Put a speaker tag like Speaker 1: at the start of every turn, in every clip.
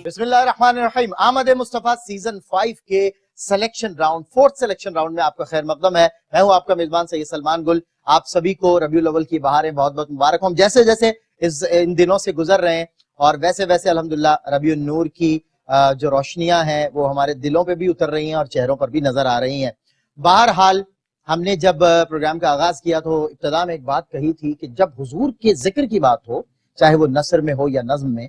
Speaker 1: بسم اللہ الرحمن الرحیم. آمد مصطفیٰ سیزن 5 کے selection round, fourth selection round میں آپ کا خیر مقدم ہے. میں ہوں آپ کا میزبان سید سلمان گل. آپ سبھی کو ربیع الاول کی بہاریں بہت بہت مبارک ہوں. جیسے جیسے ان دنوں سے گزر رہے ہیں اور ویسے ویسے الحمدللہ ربیع النور کی جو روشنیاں ہیں وہ ہمارے دلوں پہ بھی اتر رہی ہیں اور چہروں پر بھی نظر آ رہی ہیں. بہرحال ہم نے جب پروگرام کا آغاز کیا تو ابتدا میں ایک بات کہی تھی کہ جب حضور کے ذکر کی بات ہو، چاہے وہ نثر میں ہو یا نظم میں،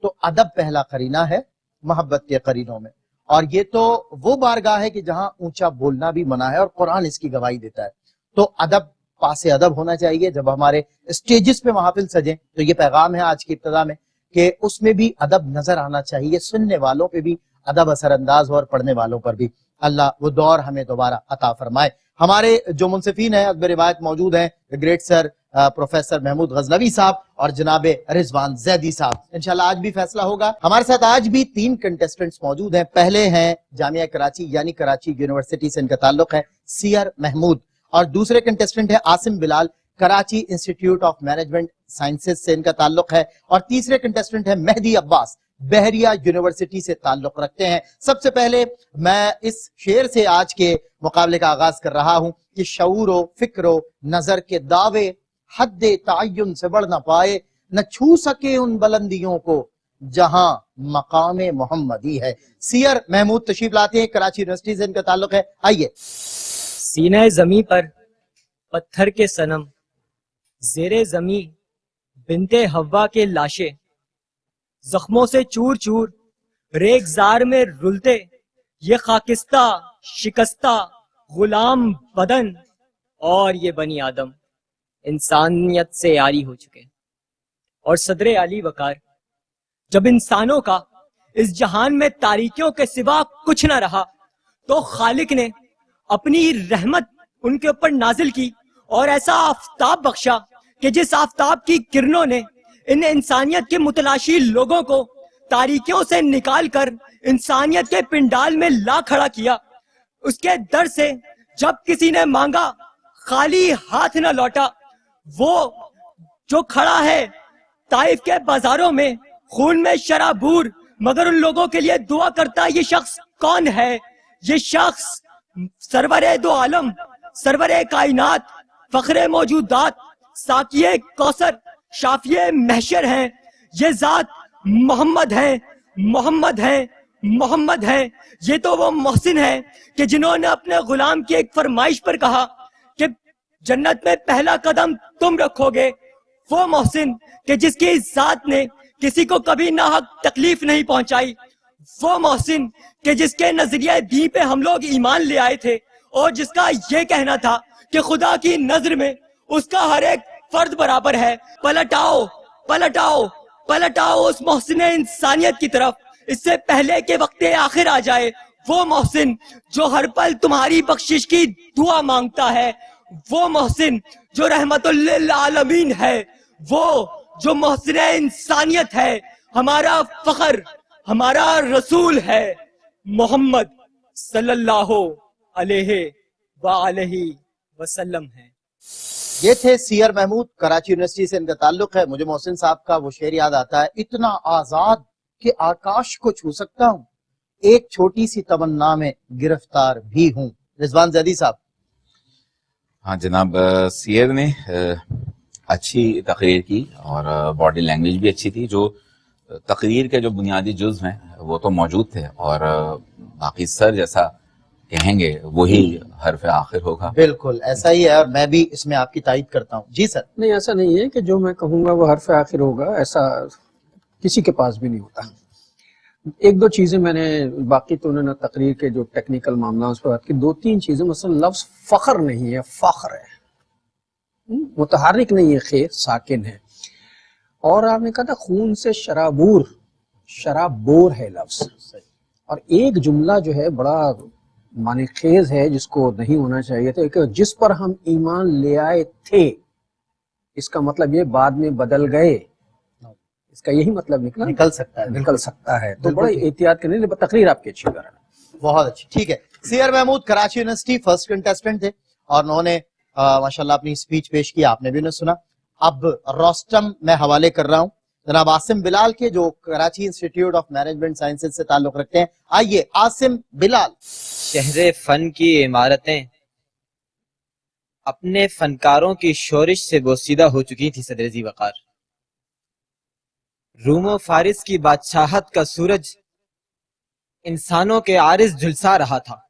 Speaker 1: تو ادب پہلا قرینہ ہے محبت کے قرینوں میں. اور یہ تو وہ بارگاہ ہے کہ جہاں اونچا بولنا بھی منع ہے اور قرآن اس کی گواہی دیتا ہے. تو ادب پاس ادب ہونا چاہیے. جب ہمارے اسٹیجز پہ محافل سجیں تو یہ پیغام ہے آج کی ابتدا میں کہ اس میں بھی ادب نظر آنا چاہیے. سننے والوں پہ بھی ادب اثر انداز ہو اور پڑھنے والوں پر بھی. اللہ وہ دور ہمیں دوبارہ عطا فرمائے. ہمارے جو منصفین ہیں ادب روایت موجود ہیں، گریٹ سر پروفیسر محمود غزنوی صاحب اور جناب رضوان زیدی صاحب. انشاءاللہ آج بھی فیصلہ ہوگا. ہمارے ساتھ آج بھی 3 کنٹیسٹنٹس موجود ہیں. پہلے ہیں جامعہ کراچی یعنی کراچی یونیورسٹی سے ان کا تعلق ہے، سیر محمود. اور دوسرے کنٹیسٹنٹ ہے Asim Bilal, Karachi institute of management sciences سے ان کا تعلق ہے. اور تیسرے کنٹیسٹنٹ ہے مہدی عباس، بحریہ یونیورسٹی سے تعلق رکھتے ہیں. سب سے پہلے میں اس شعر سے آج کے مقابلے کا آغاز کر رہا ہوں کہ شعور و فکر و نظر کے دعوے حد تعین سے بڑھ نہ پائے، نہ چھو سکے ان بلندیوں کو جہاں مقام محمدی ہے. سیر محمود تشریف لاتے ہیں، کراچی یونیورسٹی سے ان کا تعلق ہے. آئیے.
Speaker 2: سینہ زمیں پر پتھر کے صنم، زیر زمیں بنت حوا کے لاشیں، زخموں سے چور چور ریگزار میں رلتے، یہ خاکستہ شکستہ غلام بدن اور یہ بنی آدم انسانیت سے عاری ہو چکے. اور صدر علی وقار، جب انسانوں کا اس جہان میں تاریکیوں کے سوا کچھ نہ رہا تو خالق نے اپنی رحمت ان کے اوپر نازل کی اور ایسا آفتاب بخشا کہ جس آفتاب کی کرنوں نے ان انسانیت کے متلاشی لوگوں کو تاریکیوں سے نکال کر انسانیت کے پنڈال میں لا کھڑا کیا. اس کے در سے جب کسی نے مانگا خالی ہاتھ نہ لوٹا. وہ جو کھڑا ہے طائف کے بازاروں میں خون میں شرابور مگر ان لوگوں کے لیے دعا کرتا، یہ شخص کون ہے؟ یہ شخص سرور دو عالم، سرور کائنات، فخر موجودات، ساقی کوثر، شافی محشر ہیں. یہ ذات محمد ہیں، محمد ہیں، محمد ہیں. یہ تو وہ محسن ہیں کہ جنہوں نے اپنے غلام کی ایک فرمائش پر کہا کہ جنت میں پہلا قدم تم رکھو گے. وہ محسن کہ جس کی ذات نے کسی کو کبھی ناحق تکلیف نہیں پہنچائی. وہ محسن کہ جس کے نظریہ دی پہ ہم لوگ ایمان لے آئے تھے اور جس کا یہ کہنا تھا کہ خدا کی نظر میں اس کا ہر ایک فرد برابر ہے. پلٹ آؤ، پلٹ آؤ، پلٹ آؤ اس محسن انسانیت کی طرف اس سے پہلے کہ وقت آخر آ جائے. وہ محسن جو ہر پل تمہاری بخشش کی دعا مانگتا ہے. وہ محسن جو رحمت للعالمین ہے. وہ جو محسن انسانیت ہے. ہمارا فخر ہمارا رسول ہے، محمد صلی اللہ علیہ وآلہ وسلم ہے.
Speaker 1: یہ تھے سیر محمود، کراچی یونیورسٹی سے ان کا تعلق ہے. مجھے محسن صاحب کا وہ شعر یاد آتا ہے، اتنا آزاد کہ آکاش کو چھو سکتا ہوں، ایک چھوٹی سی تمنا میں گرفتار بھی ہوں. رضوان زیدی صاحب.
Speaker 3: ہاں جناب، سیر نے اچھی تقریر کی اور باڈی لینگویج بھی اچھی تھی. جو تقریر کے جو بنیادی جزء ہیں وہ تو موجود تھے اور باقی سر جیسا کہیں گے وہی حرف آخر ہوگا.
Speaker 1: بالکل ایسا ہی ہے اور میں بھی اس میں آپ کی تائید کرتا ہوں. جی سر.
Speaker 4: نہیں، ایسا نہیں ہے کہ جو میں کہوں گا وہ حرف آخر ہوگا، ایسا کسی کے پاس بھی نہیں ہوتا. ایک دو چیزیں میں نے، باقی تو انہوں نے تقریر کے جو ٹیکنیکل معاملات اس پر بات کی. 2-3 چیزیں، مثلا لفظ فخر نہیں ہے، فخر ہے، متحرک نہیں ہے، خیر ساکن ہے. اور آپ نے کہا تھا خون سے شرابور، شرابور ہے لفظ. اور ایک جملہ جو ہے بڑا معنی خیز ہے جس کو نہیں ہونا چاہیے تھا، کہ جس پر ہم ایمان لے آئے تھے، اس کا مطلب یہ بعد میں بدل گئے. اس کا یہی مطلب نکل سکتا ہے. تو بڑے احتیاط کرنے. تقریر آپ کی اچھی کر رہے ہیں،
Speaker 1: بہت اچھی. ٹھیک ہے. سیر Mahmood Karachi university first contestant تھے اور انہوں نے ماشاءاللہ اپنی سپیچ پیش کی، آپ نے بھی انہیں سنا. اب روسٹم میں حوالے کر رہا ہوں जनाब आसिम बिलाल के, जो Karachi institute of management sciences से ताल्लुक रखते हैं। आइए आसिम बिलाल।
Speaker 5: शहरे फन की इमारतें अपने फनकारों की शोरिश से बोसीदा हो चुकी थी सदर ज़ी वक़ार। रूमो फारिस की बादशाहत का सूरज इंसानों के आरिज़ झुलसा रहा था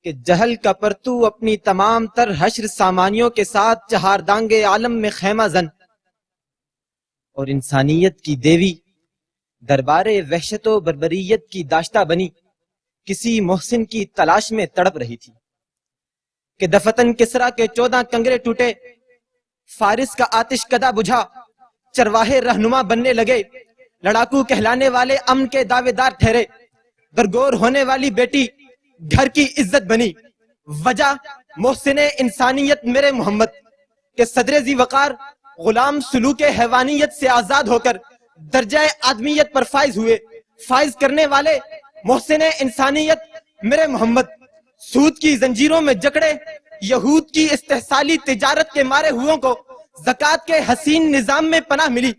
Speaker 5: कि जहल का परतू अपनी तमाम तर हश्र सामानियों के साथ चहारदांगे आलम में खैमा जन और इंसानियत की देवी दरबारे वहशतो बर्बरियत की दाश्ता बनी किसी मोहसिन की तलाश में तड़प रही थी कि दफतन किसरा के 14 कंगरे टूटे, फारिस का आतिश कदा बुझा, चरवाहे रहनुमा बनने लगे, लड़ाकू कहलाने वाले अमन के दावेदार ठहरे, दरगोर होने वाली बेटी घर की इज्जत बनी। वजह मोहसिने इंसानियत मेरे मोहम्मद के सदरे ज़ी वक़ार गुलाम सुलूके हैवानियत से आजाद होकर दर्जा आदमियत पर फाइज हुए। फाइज करने वाले मोहसिने इंसानियत मेरे मोहम्मद सूद की जंजीरों में जकड़े यहूद की इस्तेहसाली तिजारत के मारे हुओं को ज़कात के हसीन निजाम में पनाह मिली।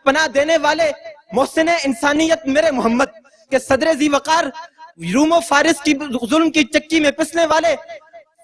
Speaker 5: पनाह देने वाले मोहसिने इंसानियत मेरे मोहम्मद के सदरे ज़ी वक़ार रूमो फारिस की जुल्म की चक्की में पिसने वाले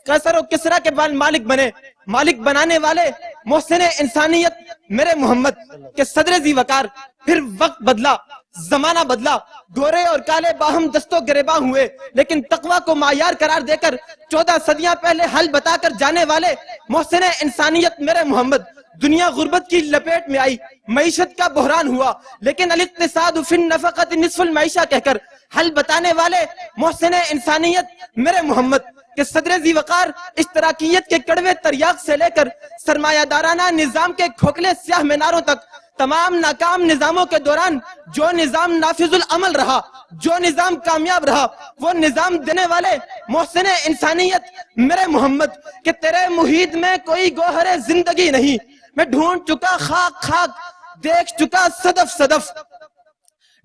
Speaker 5: कसर और किसरा के मालिक बने। मालिक बनाने वाले मोहसिने इंसानियत मेरे मोहम्मद के सदरे ज़ी वक़ार। फिर वक्त बदला, जमाना बदला, गोरे और काले बाहम दस्तों गिरेबां हुए, लेकिन तकवा को मायार करार देकर 14 सदियां पहले हल बताकर जाने वाले मोहसिने इंसानियत मेरे मोहम्मद दुनिया गुर्बत की लपेट में आई। मईशत का बहरान हुआ, लेकिन अल-इक्तिसाद फिन नफक़त निस्फुल मईशा कहकर हल बताने वाले मोहसिने इंसानियत मेरे मोहम्मद के सदरे ज़ी वक़ार इश्तराकियत के कड़वे तरियाक से लेकर सरमायादाराना निजाम के खोखले स्याह मीनारों तक तमाम नाकाम निजामों के दौरान जो निजाम नाफिजुल अमल रहा, जो निजाम कामयाब रहा, वो निजाम देने वाले मोहसिने इंसानियत मेरे मोहम्मद के तेरे मुहीद में कोई गोहरे जिंदगी नहीं। मैं ढूंढ चुका खाक खाक, देख चुका सदफ सदफ,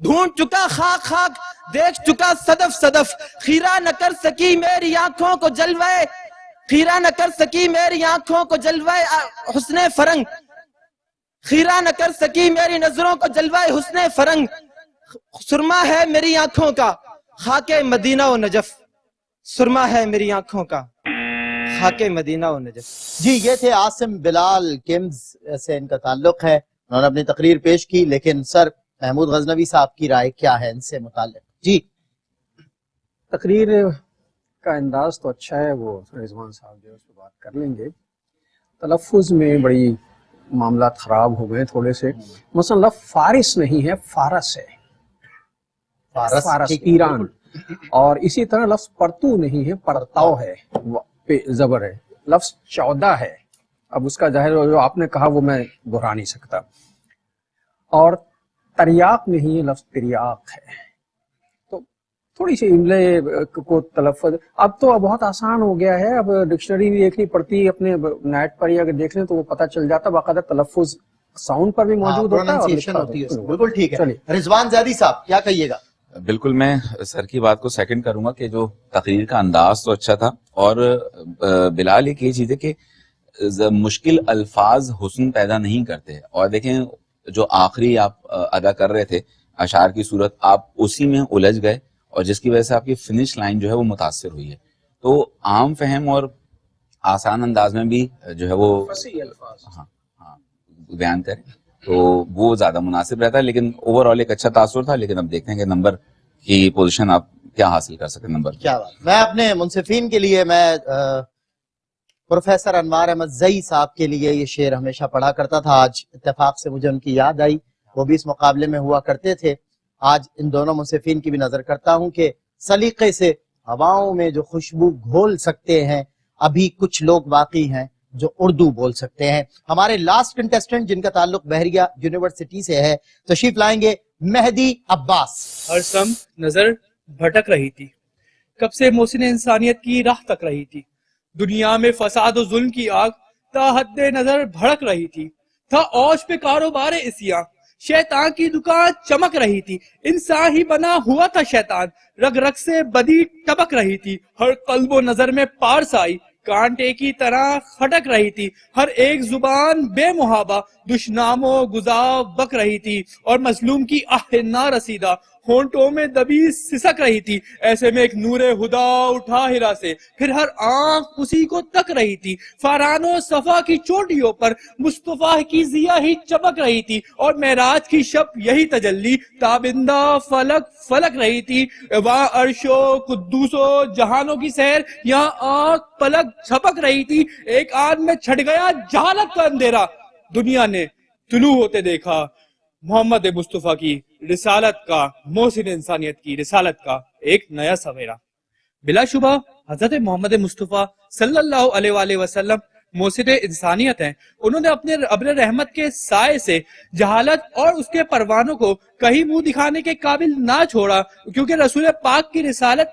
Speaker 5: ढूंढ चुका खाक खाक, देख चुका सदफ सदफ। खीरा न कर सकी मेरी आंखों को जलवाए, खीरा न कर सकी मेरी आंखों को जलवाए हुस्ने फरंग, खीरा न कर सकी मेरी नजरों को जलवाए हुस्ने फरंग। सुरमा है मेरी आंखों का खाके मदीना व नजफ, सुरमा है मेरी आंखों का खाके मदीना व नजफ।
Speaker 1: जी, ये थे आसिम बिलाल, किम्स से इनका ताल्लुक है। उन्होंने अपनी तकरीर पेश की, लेकिन सर महमूद गजनवी साहब की राय क्या है इनसे मुताल्लिक? जी,
Speaker 4: तकरीर का अंदाज तो अच्छा है, वो रिजवान साहब जो है उस पर बात कर लेंगे। तलफ़ुज़ में बड़ी मामला खराब हो गए थोड़े से। मसलन लफ्ज़ फारिस नहीं है, फारस है, फारस ईरान। और इसी तरह लफ्ज़ परतू नहीं है, परताव है, पे जबर है। लफ्ज़ 14 है, अब उसका जाहिर जो आपने कहा वो मैं दोहरा नहीं सकता। और तरियाक नहीं है, लफ्ज़ तिरियाक है। तो थोड़ी सी इमले को तलफ़्फ़ुज़ अब तो बहुत आसान हो गया है। अब डिक्शनरी भी देखनी पड़ती है, अपने नेट पर ही अगर देख लें तो वो पता चल जाता, बाकायदा तलफ़्फ़ुज़ साउंड पर भी मौजूद होता है और लिखा
Speaker 1: होती है।
Speaker 4: होता है।
Speaker 1: बिल्कुल ठीक है।
Speaker 4: चलिए,
Speaker 1: रिजवान ज़ैदी साहब क्या कहिएगा?
Speaker 3: बिल्कुल, मैं सर की बात को सेकंड करूंगा कि जो तकरीर का अंदाज तो अच्छा था, और बिलाल एक ये चीज़ है कि मुश्किल अल्फाज हुस्न पैदा नहीं करते। और देखें, जो आखिरी आप अदा कर रहे थे अशार की सूरत, आप उसी में उलझ गए और जिसकी वजह से आपकी फिनिश लाइन जो है वो मुतासिर हुई है। तो आम फहम और आसान अंदाज में भी जो है वो हाँ बयान करें तो वो ज्यादा मुनासिब रहता है। लेकिन ओवरऑल एक अच्छा तासुर था। लेकिन अब देखते हैं कि नंबर की पोजीशन आप क्या हासिल कर सकते नंबर।
Speaker 1: क्या बात। मैं अपने मुंसिफिन के लिए मैं प्रोफेसर अनवार अहमद ज़ई साहब के लिए ये शेर हमेशा पढ़ा करता था। आज इत्तेफाक से मुझे उनकी याद आई, वो भी इस मुकाबले में हुआ करते थे। आज इन दोनों मुंसिफिन की भी नजर करता हूँ कि सलीके से हवाओं में जो खुशबू घोल सकते हैं, अभी कुछ लोग बाकी हैं जो उर्दू बोल सकते हैं। हमारे लास्ट कंटेस्टेंट जिनका ताल्लुक बहरिया यूनिवर्सिटी से है, तशरीफ लाएंगे मेहदी अब्बास।
Speaker 6: हर सम नजर भटक रही थी, कब से मोहसिन इंसानियत की राह तक रही थी। दुनिया में फसाद और जुल्म की आग ताहद्दे नजर भड़क रही थी। था औश पे कारोबार इसियां, शैतान की दुकान चमक रही थी। इंसान ही बना हुआ था शैतान, रग रग से बदी टपक रही थी। हर कल्बो नजर में पारस आई, कांटे की तरह खटक रही थी। हर एक जुबान बेमुहाबा दुश्नामो गुजाव बक रही थी और मजलूम की आह ना रसीदा होंठों में दबी सिसक रही थी। ऐसे में एक नूरे हुदा उठा हिरा से, फिर हर आंख उसी को तक रही थी। फारानो सफा की चोटियों पर मुस्तफा की जिया ही चमक रही थी और मेराज की शब यही तजल्ली ताबिंदा फलक फलक रही थी। वहाँ अर्शो कुद्दूसो जहानों की सैर, यहाँ आंख पलक झपक रही थी। एक आन में छट गया जहालत का अंधेरा, दुनिया ने तुलू होते देखा मोहम्मद मुस्तफा की रिसालत का, मोहसिन इंसानियत की रिसालत का एक नया सवेरा। बिलाशुबा हजरत मोहम्मद मुस्तफा सल्लल्लाहु अलैहि वसल्लम मोहसिन इंसानियत हैं। उन्होंने अपने अब्र रहमत के साए से जहालत और उसके परवानों को कहीं मुंह दिखाने के काबिल ना छोड़ा, क्योंकि रसूल पाक की रिसालत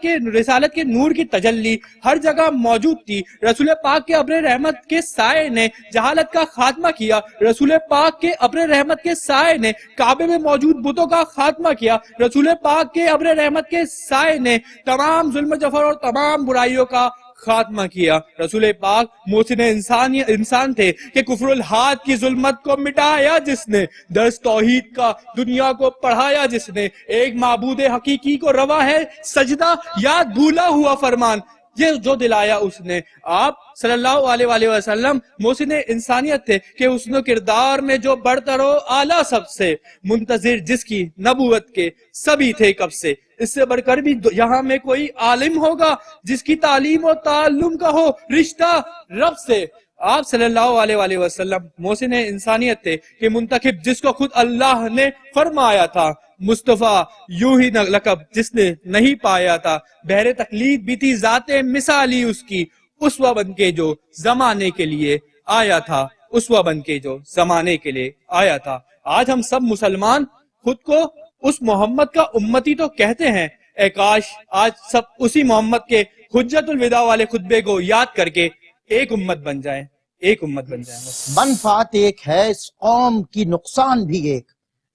Speaker 6: के नूर की तजल्ली हर जगह मौजूद थी। रसूल पाक के अब्र रहमत के साए ने जहालत का खात्मा किया। रसूल पाक के अब्र रहमत के साए ने काबे में मौजूद बुतों का खात्मा किया। रसूल पाक के अब्र रहमत के साए ने तमाम जुल्म जफर और तमाम बुराइयों का खात्मा किया। रसूल पाक मोहसिन इंसान थे कि कुफरुल हाथ की जुल्मत को मिटाया जिसने, दर्स तौहीद का दुनिया को पढ़ाया जिसने, एक माबूद हकीकी को रवा है सजदा याद भूला हुआ फरमान ये जो दिलाया उसने। आप सल्लल्लाहु अलैहि वसल्लम मोहसिन इंसानियत थे कि उसने किरदार में जो बढ़तरो आला सबसे, मुंतजिर जिसकी नबूवत के सभी थे कब से। इससे बढ़कर भी यहाँ में कोई आलिम होगा जिसकी तालीम और ताल्लुम का हो रिश्ता रब से। आप सल्लल्लाहु अलैहि वसल्लम मोहसिन इंसानियत थे कि मुंतखब जिसको खुद अल्लाह ने फरमाया था, मुस्तफा यूं ही लकब जिसने नहीं पाया था। बहरे तकलीद भी थी जाते मिसाली उसकी, उसवा बन के जो जमाने के लिए आया था, उसवा बन के जो जमाने के लिए आया था। आज हम सब मुसलमान खुद को उस मोहम्मद का उम्मती तो कहते हैं, ए काश आज सब उसी मोहम्मद के हुज्जतुल विदा वाले खुतबे को याद करके एक उम्मत बन जाए, एक उम्मत बन जाए।
Speaker 1: मनफात एक है, इस कौम की नुकसान भी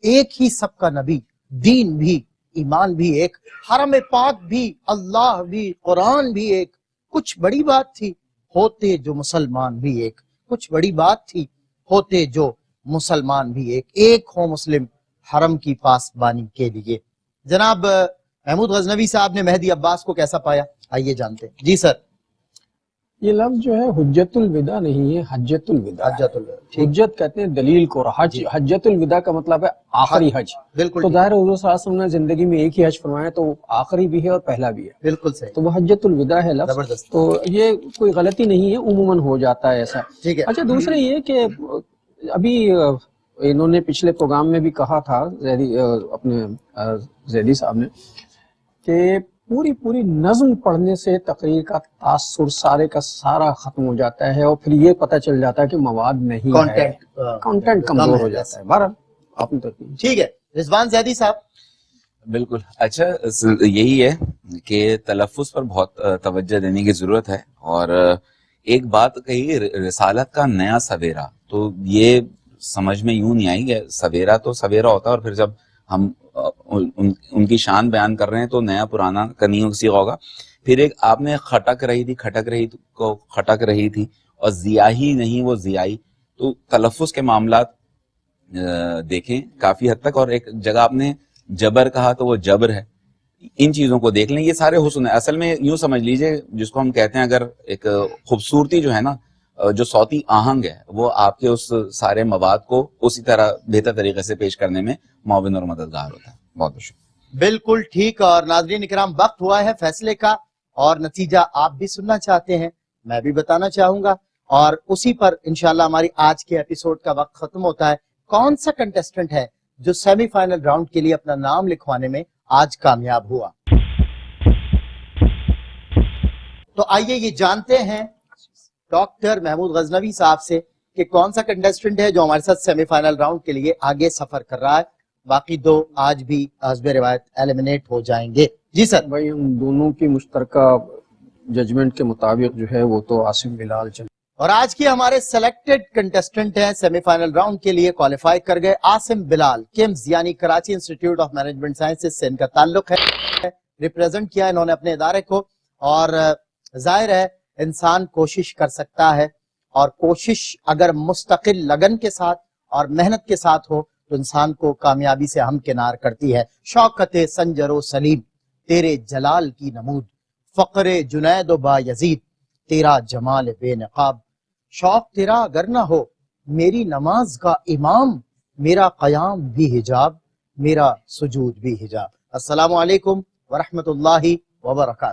Speaker 1: एक ही सबका नबी, दीन भी, ईमान भी एक, हरम पाक भी, अल्लाह भी, कुरान भी एक। कुछ बड़ी बात थी होते जो मुसलमान भी एक, कुछ बड़ी बात थी होते जो मुसलमान भी एक हो मुस्लिम हरम की पासबानी के लिए। जनाब महमूद गजनवी साहब ने मेहदी अब्बास को कैसा पाया, आइए जानते हैं। जी सर।
Speaker 4: ये लफ्ज जो है हुज्जतुल विदा नहीं है, हज्जतुल विदा। हुज्जत कहते हैं दलील को, हज्जतुल विदा का मतलब है आखिरी हज।
Speaker 1: बिल्कुल।
Speaker 4: तो ज़ाहिर है हुज़ूर सल्लल्लाहु अलैहि वसल्लम ने जिंदगी में एक ही हज फरमाया, तो आखिरी भी है और पहला भी है।
Speaker 1: बिल्कुल सही।
Speaker 4: तो वो हज्जतुल विदा है लफ्ज, तो ये कोई गलती नहीं है, उमूमन हो जाता है ऐसा।
Speaker 1: ठीक है।
Speaker 4: अच्छा, दूसरा ये कि अभी इन्होंने पिछले प्रोग्राम में भी कहा था अपने ज़ैदी साहब ने कि पूरी नज्म पढ़ने से तकरीर का तासुर सारे का सारा खत्म हो जाता है और फिर ये पता चल जाता है कि मवाद नहीं है, कंटेंट कमजोर हो जाता है। बहरहाल आपने तो
Speaker 1: ठीक है। रिजवान ज़ैदी साहब।
Speaker 3: बिल्कुल। अच्छा, यही है कि तलफ़्फ़ुज़ पर बहुत तवज्जो देने की जरूरत है। और एक बात कही, रिसालत का नया सवेरा, तो ये समझ में यूं नहीं आई कि सवेरा तो सवेरा होता है और फिर जब हम उनकी शान बयान कर रहे हैं तो नया पुराना का नहीं सीखा होगा। फिर एक आपने खटक रही थी और जियाही नहीं वो जियाई, तो तलफ़्फ़ुज़ के मामलात देखें काफी हद तक। और एक जगह आपने जबर कहा तो वो जबर है, इन चीजों को देख लें, ये सारे हुस्न है। असल में यूं समझ लीजिए, जिसको हम कहते हैं, अगर एक खूबसूरती जो है ना, जो सौती आहंग है, वो आपके उस सारे मवाद को उसी तरह बेहतर तरीके से पेश करने में मुआविन और मददगार होता है। बहुत बहुत शुक्रिया।
Speaker 1: बिल्कुल ठीक। और नाज़रीन इकराम, वक्त हुआ है फैसले का और नतीजा आप भी सुनना चाहते हैं, मैं भी बताना चाहूंगा, और उसी पर इंशाल्लाह हमारी आज के एपिसोड का वक्त खत्म होता है। कौन सा कंटेस्टेंट है जो सेमीफाइनल राउंड के लिए अपना नाम लिखवाने में आज कामयाब हुआ, तो आइए ये जानते हैं डॉक्टर महमूद गजनवी साहब से कि कौन सा कंटेस्टेंट है जो हमारे साथ सेमीफाइनल राउंड के लिए आगे सफर कर रहा है। बाकी दो आज भी हस्बे रिवायत एलिमिनेट हो जाएंगे। जी सर।
Speaker 4: भाई, हम दोनों की मुश्तरका जजमेंट के मुताबिक जो है वो तो आसिम बिलाल चल।
Speaker 1: और आज के हमारे सेलेक्टेड कंटेस्टेंट हैं, सेमीफाइनल राउंड के लिए क्वालिफाई कर गए, आसिम बिलाल। किम्स यानी Karachi institute of management sciences से इनका ताल्लुक है, रिप्रेजेंट किया इन्होंने अपने इदारे को, और जाहिर है انسان کوشش کر سکتا ہے، اور کوشش اگر مستقل لگن کے ساتھ اور محنت کے ساتھ ہو تو انسان کو کامیابی سے ہمکنار کرتی ہے۔ شوکت سنجر و سلیم تیرے جلال کی نمود، فقر جنید و با یزید تیرا جمال بے نقاب، شوق تیرا اگر نہ ہو میری نماز کا امام، میرا قیام بھی حجاب، میرا سجود بھی حجاب۔ السلام علیکم ورحمۃ اللہ وبرکاتہ۔